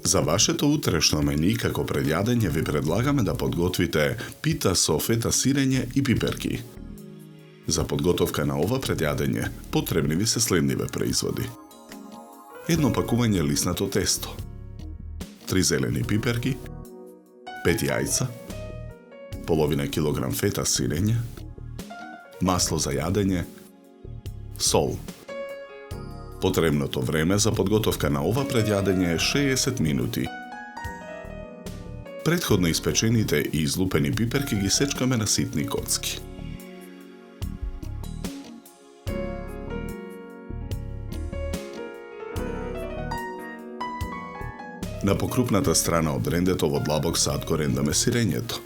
За вашето утрешно мени како предјадење ви предлагаме да подготвите пита со фета сирење и пиперки. За подготовка на ова предјадење потребни ви се следниве производи. Едно пакување лиснато тесто, 3 зелени пиперки, 5 јајца, половина килограм фета сирење, масло за јадење, сол. Потребното време за подготовка на ова предјадење е 60 минути. Претходно испечените и излупени пиперки ги сечкаме на ситни коцки. На покрупната страна од рендето во длабок сад го рендаме сирењето.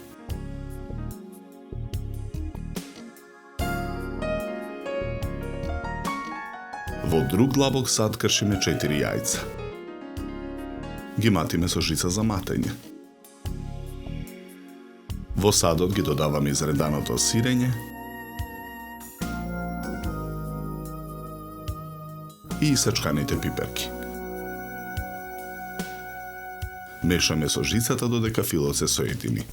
Во друг длабок сад кршиме 4 јајца. Ги матиме со жица за матење. Во садот ги додаваме изреданото сирење и исечканите пиперки. Мешаме со жицата додека филот се соедини.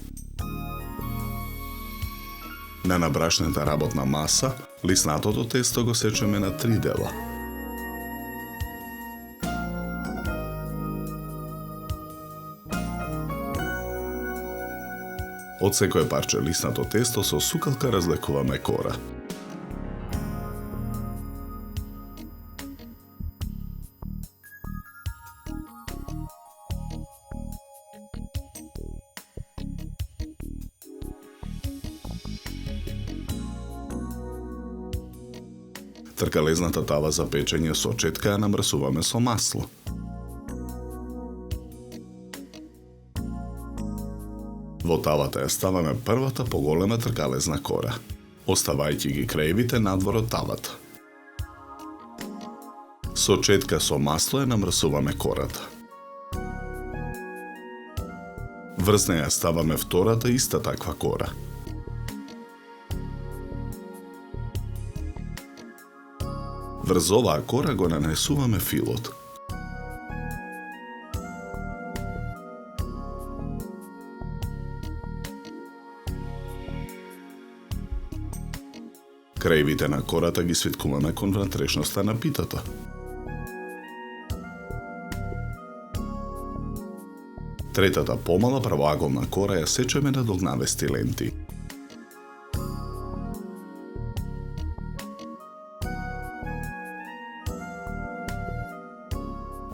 На набрашната работна маса, лиснатото тесто го сечеме на 3 дела. Од секое парче лиснато тесто со сукалка разлекуваме кора. Тркалезната тава за печење со четка ја намрсуваме со масло. Во тавата ја ставаме првата поголема тркалезна кора, оставајќи ги краевите надвор од тавата. Со четка со масло ја намрсуваме кората. Врз неја ставаме втората иста таква кора. Врз оваа кора го нанесуваме филот. Краевите на кората ги свиткуваме кон внатрешноста на питата. Третата помала правоаголна кора ја сечеме на долгнавести ленти.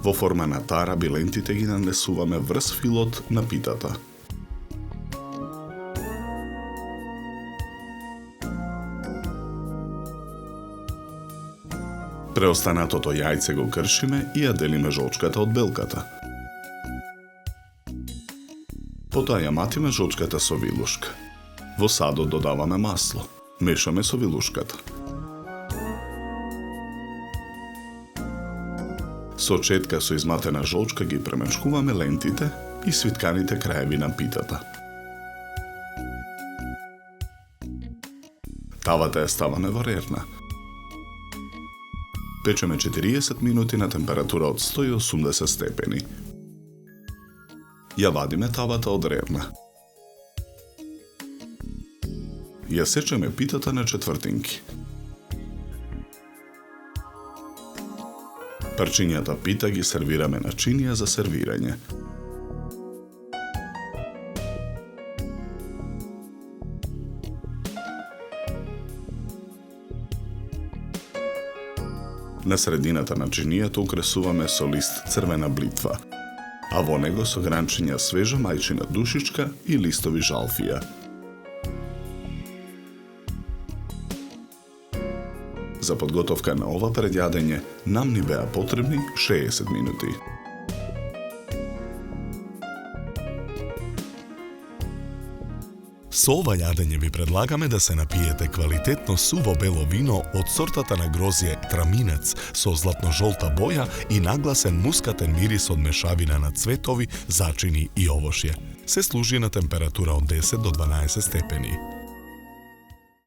Во форма на тараби лентите ги нанесуваме врз филот на питата. Преостанатото јајце го кршиме и ја делиме жолчката од белката. Потоа ја матиме жолчката со вилушка. Во садот додаваме масло. Мешаме со вилушката. Со четка со изматена жолчка ги премешкуваме лентите и свитканите краеви на питата. Тавата ја ставаме во рерна. Печеме 40 минути на температура од 180 степени. Ја вадиме тавата од рерна. Ја сечеме питата на четвртинки. Парчињата пита ги сервираме на чинија за сервирање. На средината на чинијата украсуваме со лист црвена блитва, а во него со гранчиња свежа мајчина душичка и листови жалфија. За подготовка на ова предјадење нам ни беа потребни 60 минути. Со ова јадење ви предлагаме да се напиете квалитетно суво бело вино од сортата на грозје Траминец со златно-жолта боја и нагласен мускатен мирис од мешавина на цветови, зачини и овошје. Се служи на температура од 10 до 12 степени.